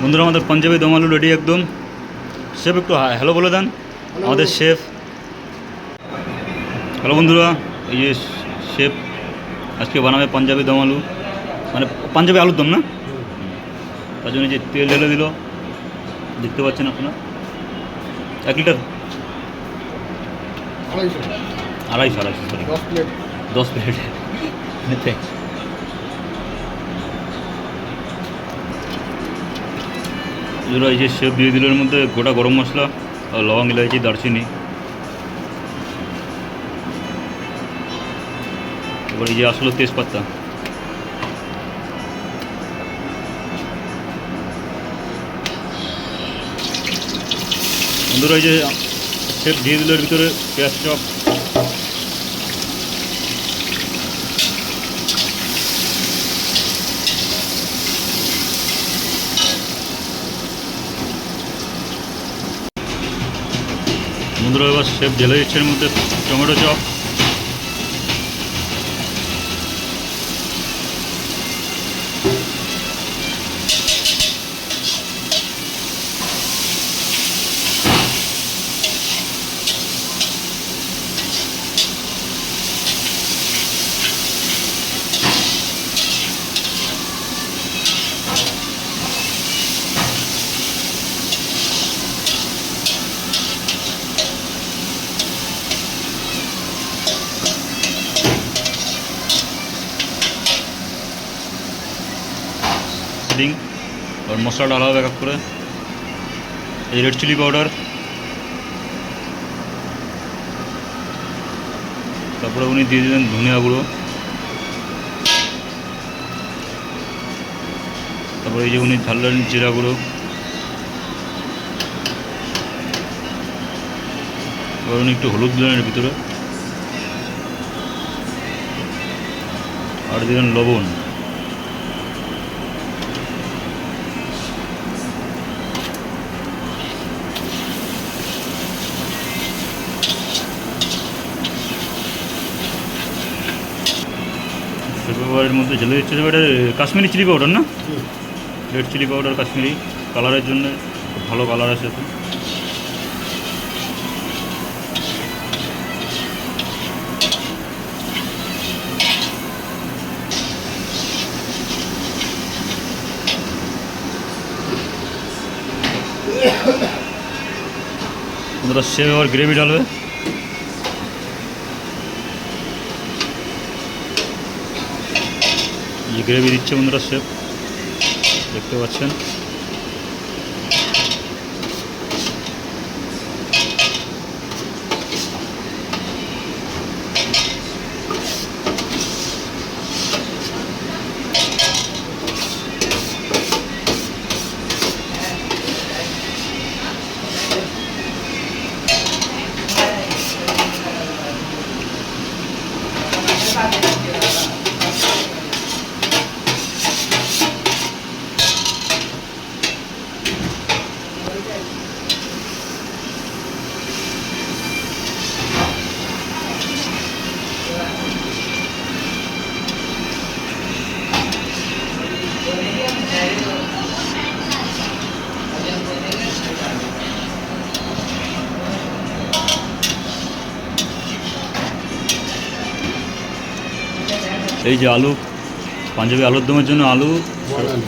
বন্ধুরা আমাদের পাঞ্জাবি দম আলু রেডি একদম। শেফ একটু হ্যালো বলে দেন আমাদের শেফ। হ্যালো বন্ধুরা, এই যে শেফ আজকে বানাবে পাঞ্জাবি দম আলু, মানে পাঞ্জাবি আলুর দম না, তার জন্য যে তেল ঢেলে দিল দেখতে পাচ্ছেন আপনারা, 1 লিটার, আড়াইশো সরি 10 প্লেট এই যে শেফ দিয়ে দিল এর মধ্যে গোটা গরম মশলা, লবঙ্গ, ইলাইচি, দারচিনি। এবার এই যে আসলো তেজপাতা, বন্ধুরা এই যে শেফ দিয়ে দিল এর ভিতরে পেঁয়াজ চপ, বন্ধুরা এবার শেফ ঢেলে দিচ্ছে এর মধ্যে টমেটো চপ, और मसला डाला হবে এক এক করে। এই রেড চিলি পাউডার, তারপরে উনি দিয়ে দিলেন ধনিয়া গুঁড়ো, তারপরে এই যে উনি ঢাললেন জিরা গুঁড়ো, এবার উনি একটু হলুদ দিলেন এর ভিতরে, আর দিলেন লবণ। এর মধ্যে ঢেলে দিচ্ছে এটা কাশ্মীরি চিলি পাউডার না, রেড চিলি পাউডার কাশ্মীরি, কালারের জন্য ভালো কালার আসে তো। বন্ধুরা শেফ আবার গ্রেভি ঢালবে, ये ग्रेवी দিচ্ছে বন্ধুরা শেফ, দেখতে পাচ্ছেন। এই যে আলু, পাঞ্জাবি আলুর দমের জন্য আলু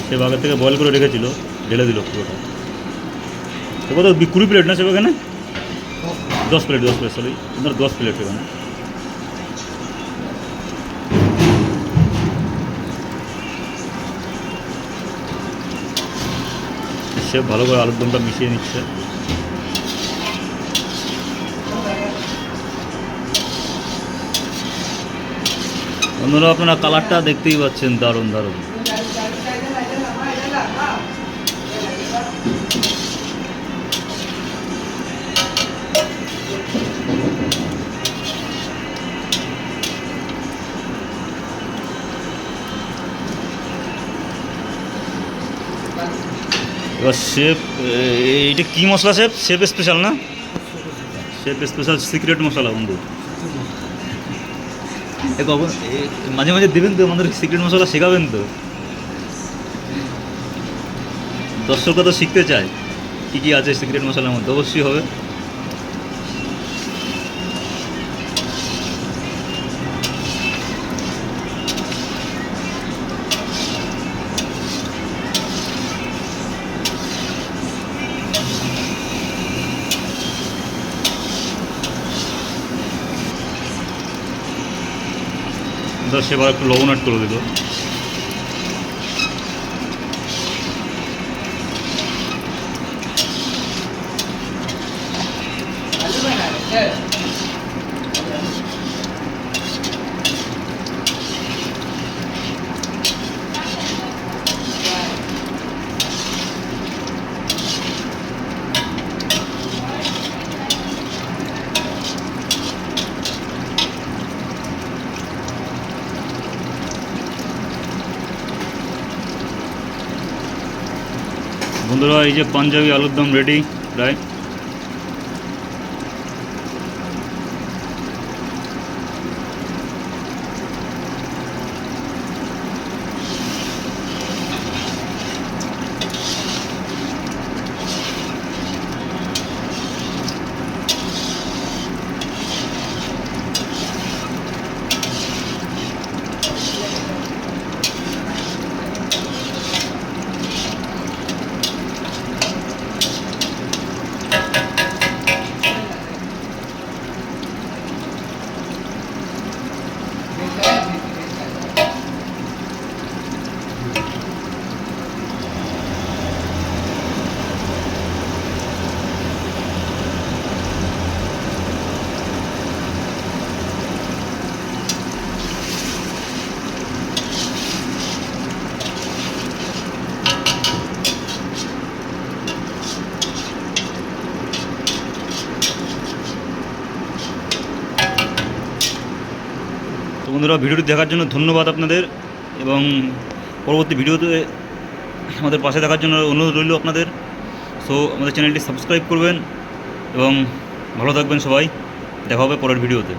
সে আগের থেকে বয়েল করে রেখেছিল, ঢেলে দিল পুরোটা। তো কত 20 প্লেট না সব এখানে, 10 প্লেট সরি, 10 প্লেট এখানে। সে ভালো করে আলুর দমটা মিশিয়ে নিচ্ছে। বন্ধুরা আপনারা কালারটা দেখতেই পাচ্ছেন, দারুণ দারুণ। এবার শেফ, এইটা কী মশলা শেফ? শেফ স্পেশাল না, শেফ স্পেশাল সিক্রেট মশলা বন্ধু। কখন মাঝে মাঝে দেবেন তো আমাদের সিক্রেট মশলা, শেখাবেন তো। দর্শকরা তো শিখতে চায় কী কী আছে সিক্রেট মশলার মধ্যে, অবশ্যই হবে। তো সেবার একটু লবণ অ্যাড করে দিল। বন্ধুরা এই যে পাঞ্জাবি আলুর দম রেডি প্রায়। তো বন্ধুরা ভিডিওটি দেখার জন্য ধন্যবাদ আপনাদের, এবং পরবর্তী ভিডিওতে আমাদের পাশে থাকার জন্য অনুরোধ রইল আপনাদের। সো আমাদের চ্যানেলটি সাবস্ক্রাইব করবেন এবং ভালো থাকবেন সবাই। দেখা হবে পরের ভিডিওতে।